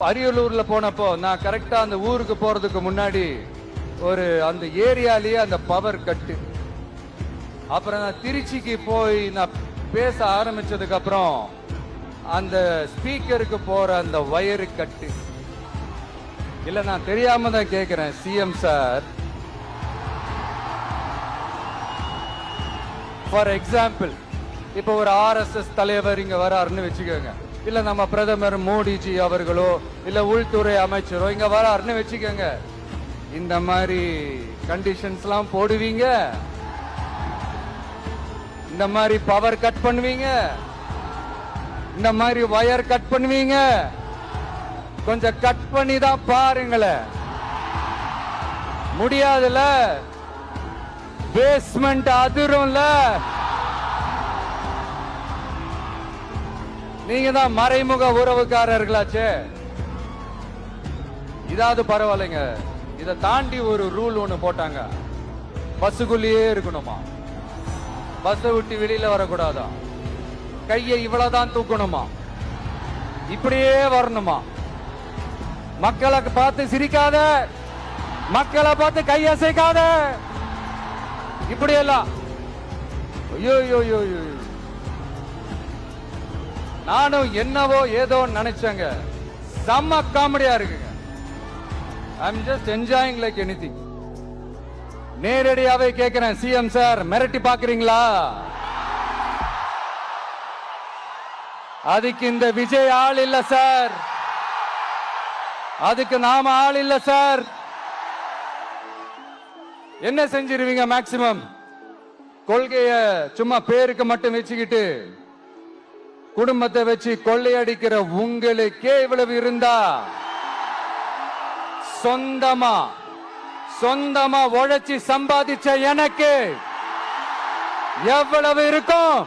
அரியலூர்ல போனப்போ நான் கரெக்டா அந்த ஊருக்கு போறதுக்கு முன்னாடி அந்த ஏரியாலேயே அந்த பவர் கட்டு. அப்புறம் நான் திருச்சிக்கு போய் நான் பேச ஆரம்பிச்சதுக்கு அப்புறம் அந்த ஸ்பீக்கருக்கு போற அந்த வயரு கட்டு. இல்ல நான் தெரியாம தான் கேக்குறேன் சிஎம் சார். ஃபார் எக்ஸாம்பிள், இப்ப ஒரு ஆர்எஸ்எஸ் தலைவர் இங்க வராருன்னு வச்சுக்கோங்க, இல்ல நம்ம பிரதமர் மோடிஜி அவர்களோ இல்ல உள்துறை அமைச்சரோ இங்க வராருன்னு வச்சுக்கோங்க, இந்த மாதிரி கண்டிஷன்ஸ் எல்லாம் போடுவீங்க, இந்த மாதிரி பவர் கட் பண்ணுவீங்க, இந்த மாதிரி வயர் கட் பண்ணுவீங்க. கொஞ்சம் கட் பண்ணி தான் பாருங்களேன். முடியாதுல, பேஸ்மெண்ட் அதிரும்ல. நீங்க தான் மறைமுக உறவுக்காரர்களாச்சே. இதாவது பரவாயில்லைங்க. இதை தாண்டி ஒரு ரூல் ஒண்ணு போட்டாங்க, பஸ்ஸுக்குள்ளேயே இருக்கணுமா, பஸ்ஸை விட்டு வெளியில வரக்கூடாதா, கையை இவ்வளவுதான் தூக்கணுமா, இப்படியே வரணுமா, மக்களை பார்த்து சிரிக்காத, மக்களை பார்த்து கையசைக்காத, இப்படியெல்லாம். ஐயோ ஐயோ, நானும் என்னவோ ஏதோ நினைச்சேங்க. செம்ம காமெடியா இருக்குங்க. I'm just enjoying like anything. நேரடியாவே கேக்குறேன் சிஎம் சார், மிரட்டி பாக்குறீங்களா? அதுக்கு இந்த விஜய் ஆள் இல்ல சார், அதுக்கு நாம ஆள் இல்ல சார். என்ன செஞ்சிருவீங்க? மேக்சிமம் கொள்கைய சும்மா பேருக்கு மட்டும் வச்சுக்கிட்டு குடும்பத்தை வச்சு கொள்ளையடிக்கிற உங்களுக்கே இவ்வளவு இருந்தா, சொந்தமா உழைச்சி சம்பாதிச்ச எனக்கு எவ்வளவு இருக்கும்?